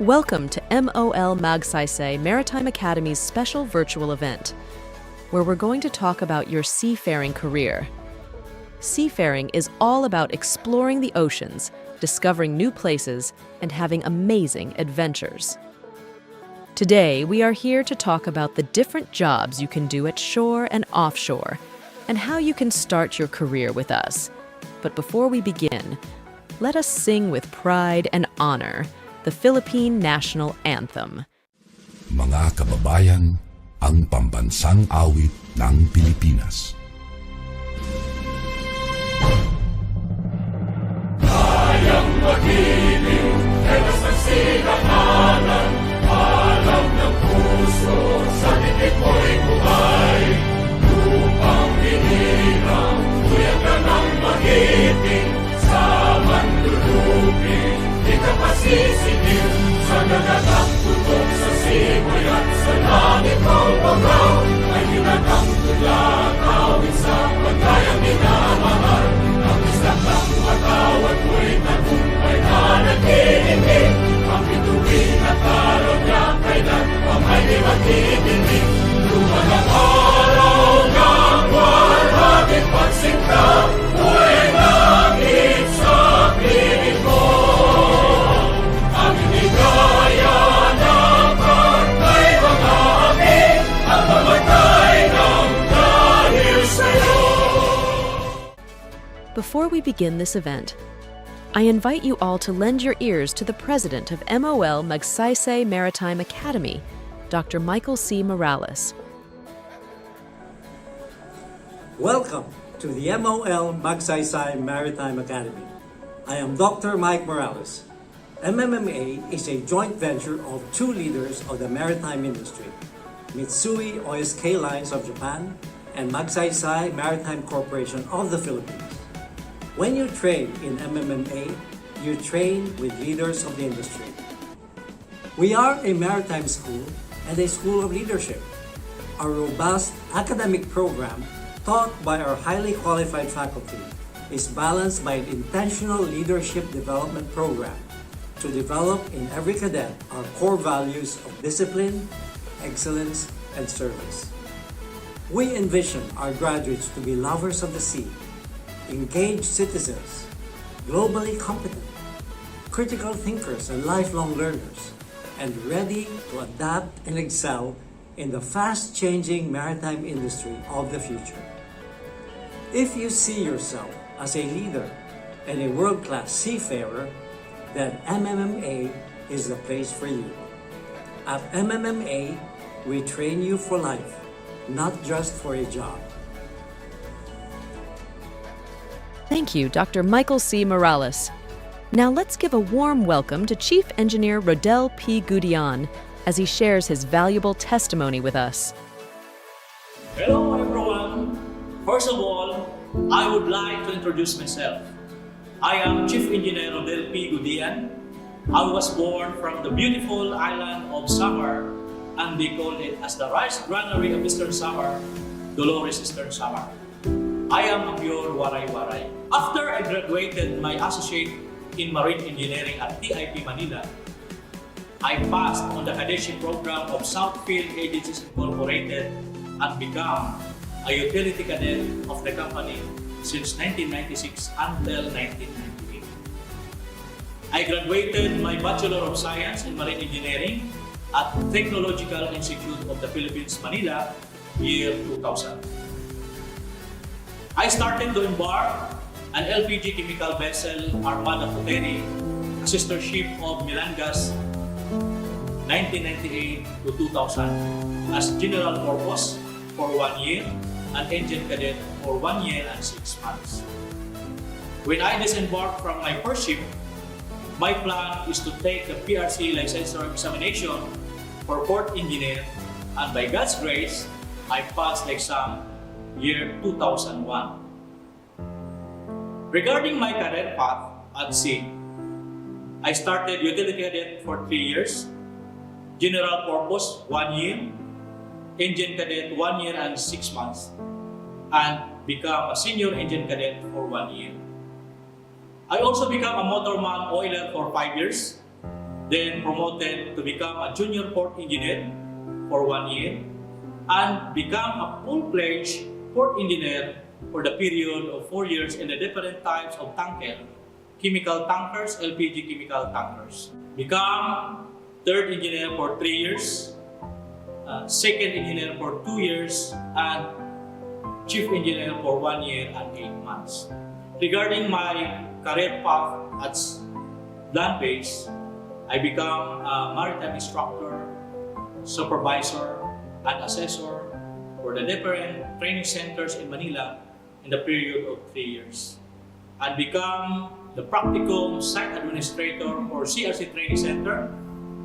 Welcome to MOL Magsaysay Maritime Academy's special virtual event, where we're going to talk about your seafaring career. Seafaring is all about exploring the oceans, discovering new places, and having amazing adventures. Today, we are here to talk about the different jobs you can do at shore and offshore, and how you can start your career with us. But before we begin, let us sing with pride and honor the Philippine National Anthem. Mga kababayan, ang pambansang awit ng Pilipinas. Kayang mag-ibig, ewas ng sinakanan, alam ng puso, sa titik mo'y buhay. Lupang hinirang, tuyag ka ng mag-ibig, sa manlulupin, di ka pasisingil, sa dagatang tutok sa simoy at sa langit ng bagaw, ay hinatang tulad, awit sa pagkayang minamahal, ang isang ng matawad mo'y tagumpay na nag-iibig, ang bituin at araw niya kailan ang ay di magdidinig, luman ang araw ng walhagit pagsingka, mo'y langit sa piling ko. Ang hinigaya ng pagkay mga api, at mamatay ng dahil sa'yo. Before we begin this event, I invite you all to lend your ears to the president of MOL Magsaysay Maritime Academy, Dr. Michael C. Morales. Welcome to the MOL Magsaysay Maritime Academy. I am Dr. Mike Morales. MMMA is a joint venture of two leaders of the maritime industry, Mitsui OSK Lines of Japan and Magsaysay Maritime Corporation of the Philippines. When you train in MMMA, you train with leaders of the industry. We are a maritime school and a school of leadership. Our robust academic program, taught by our highly qualified faculty, is balanced by an intentional leadership development program to develop in every cadet our core values of discipline, excellence, and service. We envision our graduates to be lovers of the sea, engaged citizens, globally competent, critical thinkers and lifelong learners, and ready to adapt and excel in the fast-changing maritime industry of the future. If you see yourself as a leader and a world-class seafarer, then MMMA is the place for you. At MMMA, we train you for life, not just for a job. Thank you, Dr. Michael C. Morales. Now let's give a warm welcome to Chief Engineer Rodel P. Gudian as he shares his valuable testimony with us. Hello everyone. First of all, I would like to introduce myself. I am Chief Engineer Rodel P. Gudian. I was born from the beautiful island of Samar, and they call it as the rice granary of Eastern Samar, Dolores Eastern Samar. I am a pure waray-waray. After I graduated my associate in marine engineering at TIP Manila, I passed on the cadetship program of Southfield Agencies Incorporated and became a utility cadet of the company since 1996 until 1998. I graduated my Bachelor of Science in Marine Engineering at Technological Institute of the Philippines, Manila, year 2000. I started to embark an LPG chemical vessel, Armada Puteri, a sister ship of Milangas, 1998 to 2000, as general purpose for 1 year and engine cadet for 1 year and 6 months. When I disembarked from my first ship, my plan is to take the PRC licensure examination for port engineer, and by God's grace, I passed the exam year 2001. Regarding my career path at sea, I started utility cadet for 3 years, general purpose 1 year, engine cadet 1 year and 6 months, and become a senior engine cadet for 1 year. I also became a motorman oiler for 5 years, then promoted to become a junior port engineer for 1 year, and become a full-fledged port engineer for the period of 4 years in the different types of tanker, chemical tankers, LPG chemical tankers. Become third engineer for 3 years, second engineer for 2 years, and chief engineer for 1 year and 8 months. Regarding my career path at land base, I become a maritime instructor, supervisor, and assessor for the different training centers in Manila in the period of 3 years, and become the practicum site administrator for CRC Training Center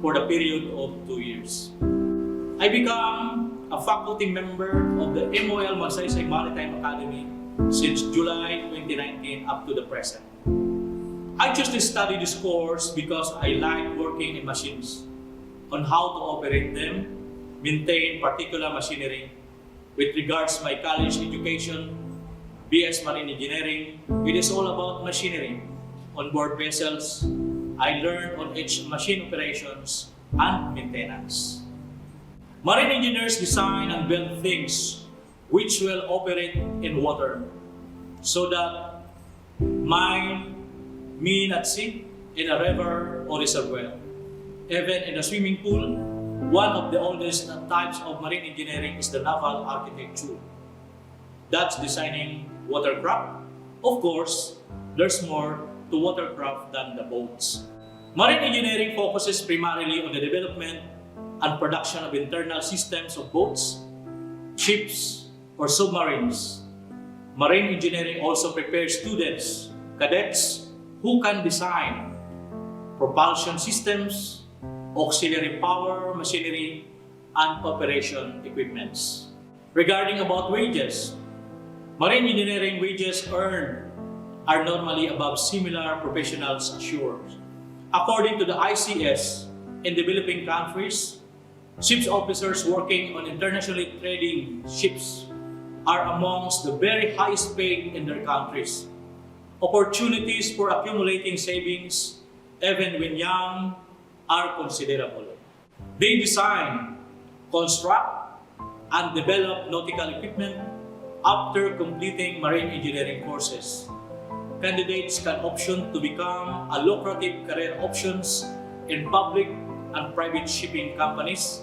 for the period of 2 years. I become a faculty member of the MOL Magsaysay Maritime Academy since July 2019 up to the present. I chose to study this course because I like working in machines, on how to operate them, maintain particular machinery. With regards to my college education, BS Marine Engineering, it is all about machinery. On board vessels, I learned on each machine operations and maintenance. Marine engineers design and build things which will operate in water, so that mine mean at sea, in a river or reservoir. Even in a swimming pool, one of the oldest types of marine engineering is the naval architecture. That's designing watercraft. Of course, there's more to watercraft than the boats. Marine engineering focuses primarily on the development and production of internal systems of boats, ships, or submarines. Marine engineering also prepares students, cadets, who can design propulsion systems, auxiliary power machinery, and operation equipments. Regarding about wages, marine engineering wages earned are normally above similar professionals ashore. According to the ICS, in developing countries, ships officers working on internationally trading ships are amongst the very highest paid in their countries. Opportunities for accumulating savings, even when young, are considerable. They design, construct, and develop nautical equipment after completing marine engineering courses. Candidates can option to become a lucrative career options in public and private shipping companies,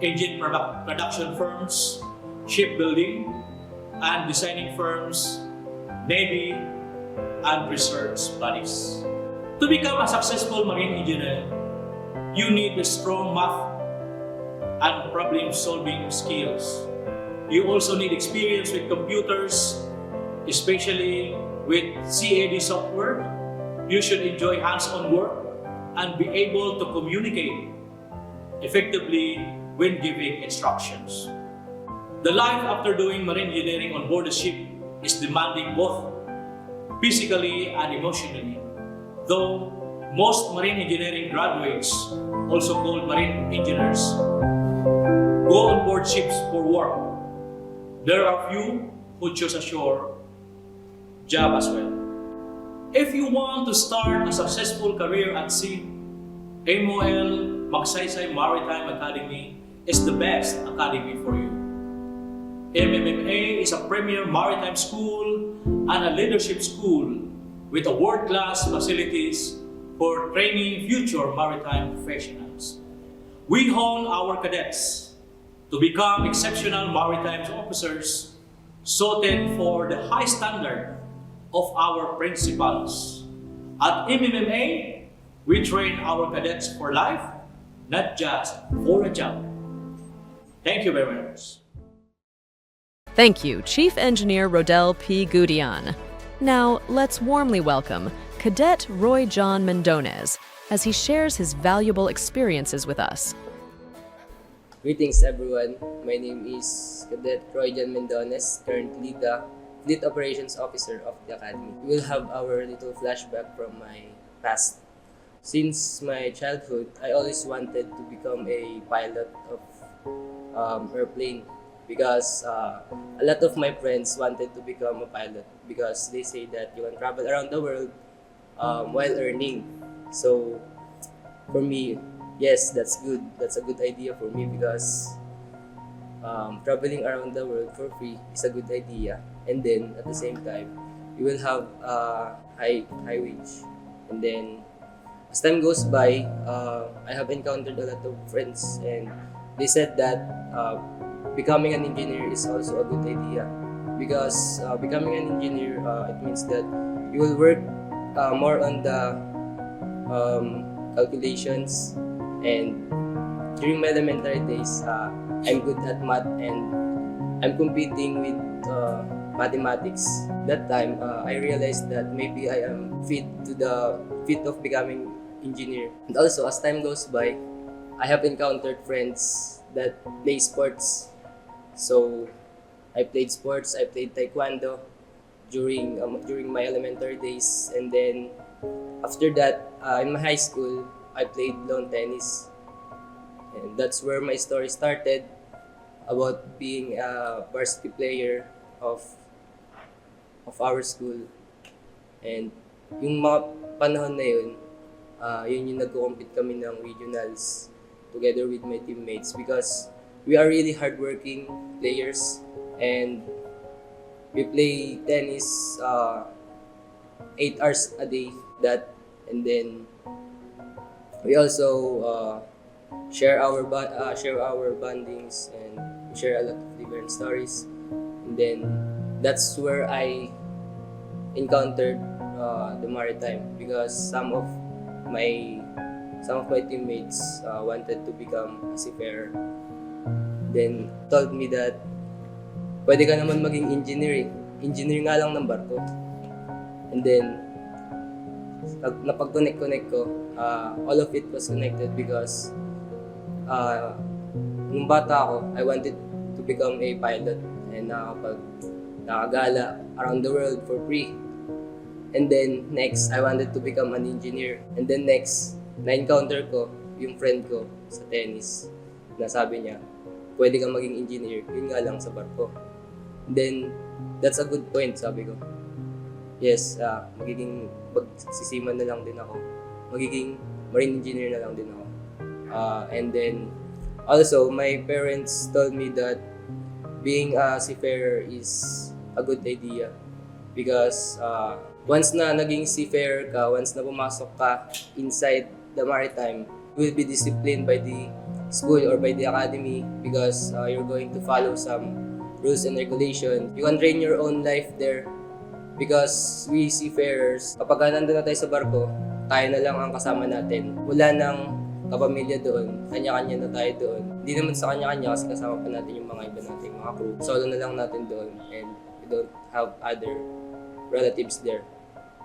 engine production firms, shipbuilding, and designing firms, Navy, and research bodies. To become a successful marine engineer, you need a strong math and problem-solving skills. You also need experience with computers, especially with CAD software. You should enjoy hands-on work and be able to communicate effectively when giving instructions. The life after doing marine engineering on board a ship is demanding both physically and emotionally. Though most marine engineering graduates, also called marine engineers, go on board ships for work, there are few who choose a shore job as well. If you want to start a successful career at sea, MOL Magsaysay Maritime Academy is the best academy for you. MMMA is a premier maritime school and a leadership school with a world-class facilities for training future maritime professionals. We hone our cadets to become exceptional maritime officers suited for the high standard of our principals. At MMMA, we train our cadets for life, not just for a job. Thank you very much. Thank you, Chief Engineer Rodel P. Gudian. Now, let's warmly welcome Cadet Roy John Mendones as he shares his valuable experiences with us. Greetings everyone, my name is Cadet Roy John Mendones, currently the Fleet Operations Officer of the Academy. We'll have our little flashback from my past. Since my childhood, I always wanted to become a pilot of airplane because a lot of my friends wanted to become a pilot because they say that you can travel around the world while earning. So for me, yes, that's good. That's a good idea for me because traveling around the world for free is a good idea. And then at the same time, you will have a high wage. And then as time goes by, I have encountered a lot of friends, and they said that becoming an engineer is also a good idea because becoming an engineer, it means that you will work more on the calculations. And during my elementary days, I'm good at math and I'm competing with mathematics. That time, I realized that maybe I am fit of becoming engineer. And also, as time goes by, I have encountered friends that play sports. So I played sports. I played taekwondo during my elementary days, and then after that, in my high school, I played lawn tennis, and that's where my story started about being a varsity player of our school. And yung mga panahon na yun, yun yung nagko-compete kami ng regionals together with my teammates because we are really hardworking players, and we play tennis 8 hours a day. And then we also share our bondings, and we share a lot of different stories. And then that's where I encountered the maritime because some of my teammates wanted to become a seafarer. Then told me that pwede ka naman maging engineer. Engineer nga lang ng barko. And then napag-connect ko, all of it was connected because nung bata ako, I wanted to become a pilot and nakagala around the world for free. And then next, I wanted to become an engineer. And then next, na-encounter ko yung friend ko sa tennis na sabi niya, pwede kang maging engineer, yun nga lang sa barko. And then, that's a good point, sabi ko. Yes, magiging magsisiman na lang din ako. Magiging marine engineer na lang din ako. And then, also, my parents told me that being a seafarer is a good idea. Because once na naging seafarer ka, once na pumasok ka inside the maritime, you will be disciplined by the school or by the academy because you're going to follow some rules and regulations. You can train your own life there because we seafarers, kapag nandun na tayo sa barko, tayo na lang ang kasama natin. Wala nang kapamilya doon, kanya-kanya na tayo doon. Hindi naman sa kanya-kanya kasi kasama pa natin yung mga iba nating mga crew. Solo na lang natin doon and we don't have other relatives there.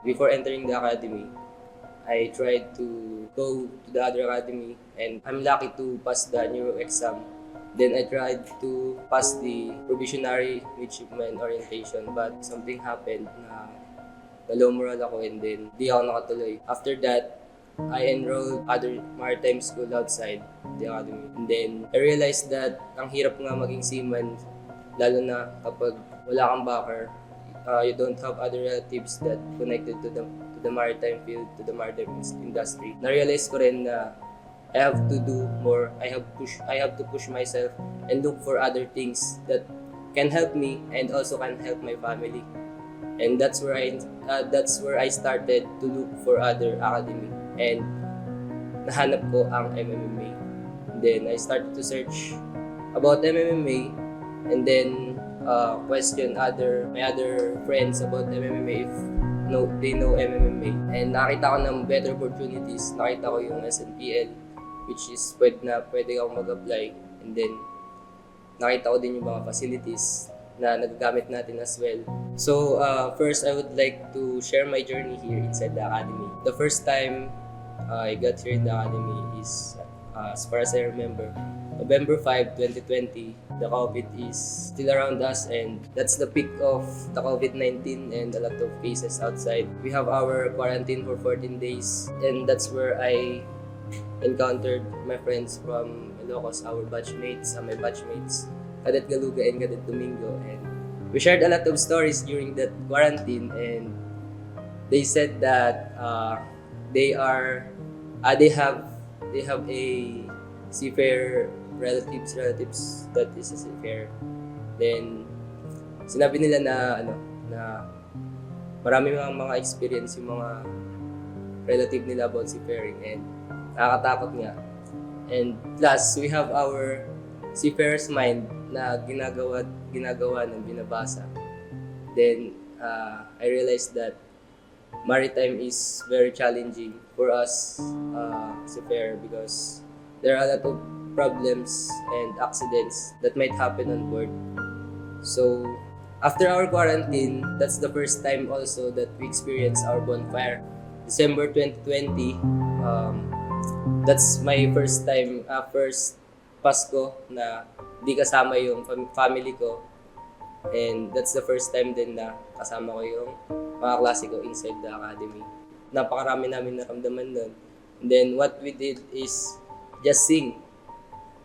Before entering the academy, I tried to go to the other academy and I'm lucky to pass the neuro exam. Then I tried to pass the probationary midshipman orientation, but something happened na low moral ako and then di ako nakatuloy. After that, I enrolled other maritime school outside the academy. And then I realized that ang hirap nga maging seaman, lalo na kapag wala kang backer. You don't have other relatives that connected to the maritime field, to the maritime industry. Na-realize ko rin na I have to do more. I have to push myself and look for other things that can help me and also can help my family. And that's where I started to look for other academy, and nahanap ko ang MMMA. Then I started to search about MMMA, and then question my other friends about MMMA if they know MMMA. And nakita ko ng better opportunities. Nakita ko yung SNPL, which is pwede akong mag-apply. And then nakita ko din yung mga facilities na nagagamit natin as well. So first, I would like to share my journey here inside the academy. The first time I got here in the academy is, as far as I remember, November 5, 2020. The COVID is still around us, and that's the peak of the COVID-19 and a lot of cases outside. We have our quarantine for 14 days, and that's where I encountered my friends from Ilocos, my batchmates, Cadet Galuga and Cadet Domingo, and we shared a lot of stories during that quarantine. And they said that they have they have a seafarer relatives that is a seafarer. Then sinabi nila na na marami mga experience yung mga relative nila about seafaring, and nakakatakot nga. And plus, we have our seafarer's mind na ginagawa ng binabasa. Then I realized that maritime is very challenging for us seafarer because there are a lot of problems and accidents that might happen on board. So after our quarantine, that's the first time also that we experienced our bonfire. December 2020, that's my first time, first Pasko na di kasama yung family ko. And that's the first time din na kasama ko yung mga klase ko inside the academy. Napakarami namin naramdaman nun. And then what we did is just sing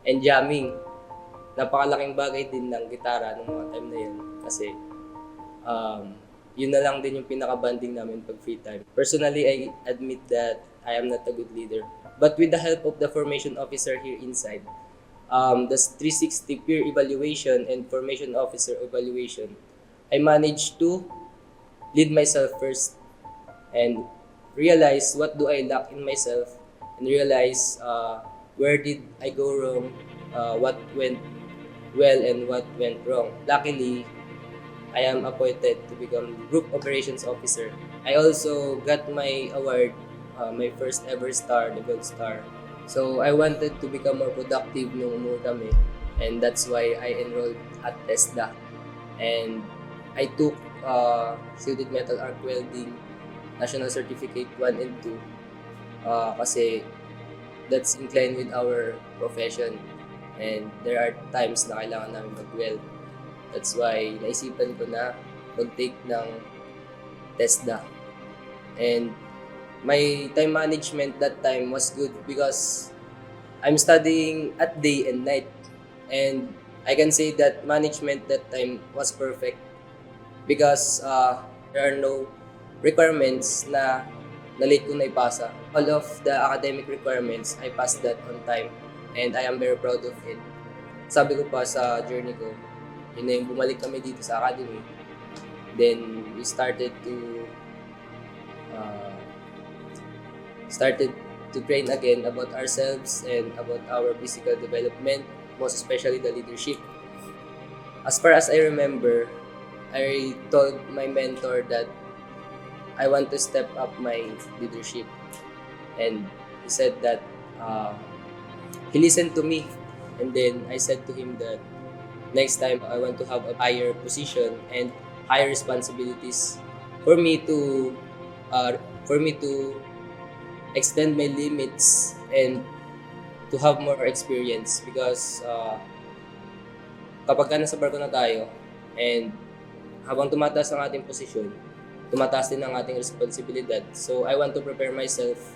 and jamming. Napakalaking bagay din ng gitara nung mga time na yun. Kasi yun na lang din yung pinaka-banding namin pag free time. Personally, I admit that I am not a good leader. But with the help of the formation officer here inside, the 360 peer evaluation and formation officer evaluation, I managed to lead myself first and realize what do I lack in myself, and realize where did I go wrong, what went well and what went wrong. Luckily, I am appointed to become Group Operations Officer. I also got my award, my first ever star, the Gold Star. So I wanted to become more productive nung umuwi kami, and that's why I enrolled at TESDA. And I took Shielded Metal Arc Welding National Certificate 1 and 2 kasi that's inclined with our profession, and there are times na kailangan namin mag-weld. That's why naisipan ko na mag-take ng TESDA. And my time management that time was good because I'm studying at day and night. And I can say that management that time was perfect because there are no requirements na late ko na ipasa. All of the academic requirements, I passed that on time. And I am very proud of it. Sabi ko pa sa journey ko, yun na yung bumalik kami dito sa academy. Then we started to train again about ourselves and about our physical development, most especially the leadership. As far as I remember, I told my mentor that I want to step up my leadership, and he said that he listened to me, and then I said to him that next time I want to have a higher position and higher responsibilities for me to extend my limits and to have more experience, because kapag nasa barko na tayo and habang tumataas ang ating posisyon, tumataas din ang ating responsibilidad. So I want to prepare myself,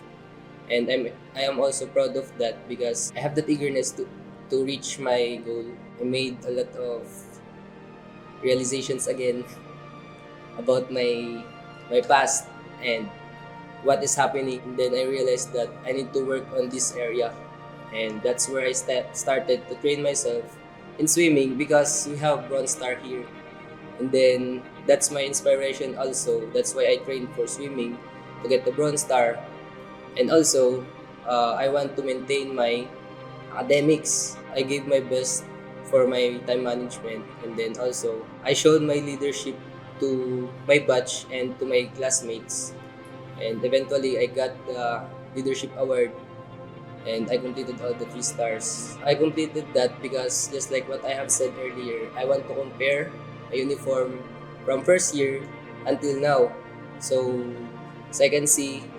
and I am also proud of that because I have that eagerness to reach my goal. I made a lot of realizations again about my past and what is happening. And then I realized that I need to work on this area, and that's where I started to train myself in swimming because we have Bronze Star here. And then that's my inspiration also. That's why I trained for swimming to get the Bronze Star. And also, I want to maintain my academics. I gave my best for my time management, and then also I showed my leadership to my batch and to my classmates, and eventually I got the leadership award, and I completed all the 3 stars. I completed that because just like what I have said earlier, I want to compare a uniform from first year until now. So as I can see,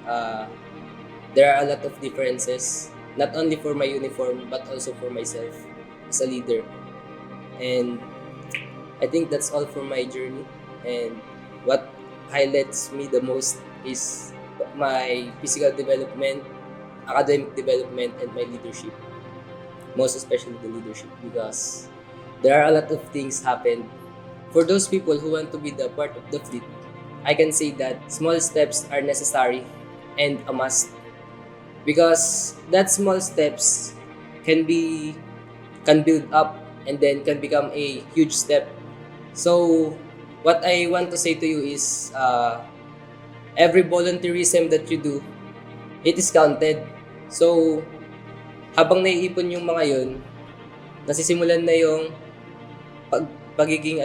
there are a lot of differences, not only for my uniform but also for myself as a leader. And I think that's all for my journey, and what highlights me the most is my physical development, academic development, and my leadership. Most especially the leadership, because there are a lot of things happen. For those people who want to be the part of the fleet, I can say that small steps are necessary and a must. because that small steps can build up and then can become a huge step. So what I want to say to you is every volunteerism that you do, it is counted. So habang naiipon yung mga yun, nasisimulan na yung pagiging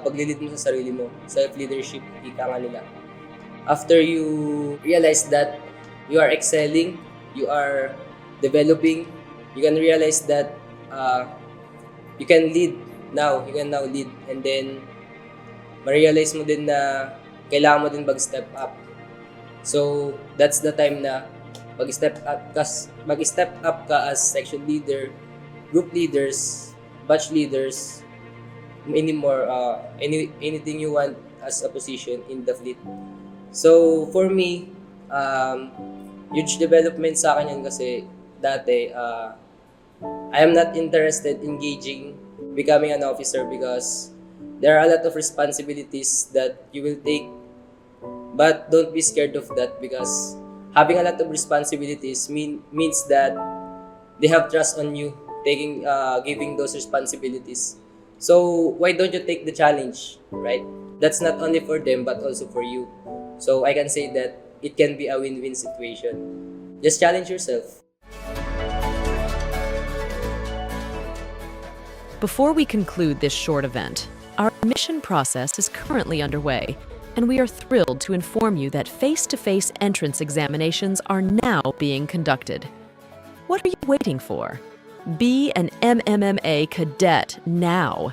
paglilid mo sa sarili mo, self-leadership, ika nga nila. After you realize that you are excelling, you are developing, you can realize that you can now lead, and then ma-realize mo din na kailangan mo din mag-step up. So that's the time na mag-step up ka as section leader, group leaders, batch leaders, anything you want as a position in the fleet. So for me, huge development sa akin yan kasi dati I am not interested in becoming an officer because there are a lot of responsibilities that you will take, but don't be scared of that because having a lot of responsibilities means that they have trust on you giving those responsibilities. So why don't you take the challenge, right? That's not only for them but also for you. So I can say that it can be a win-win situation. Just challenge yourself. Before we conclude this short event, our admission process is currently underway, and we are thrilled to inform you that face-to-face entrance examinations are now being conducted. What are you waiting for? Be an MMMA cadet now.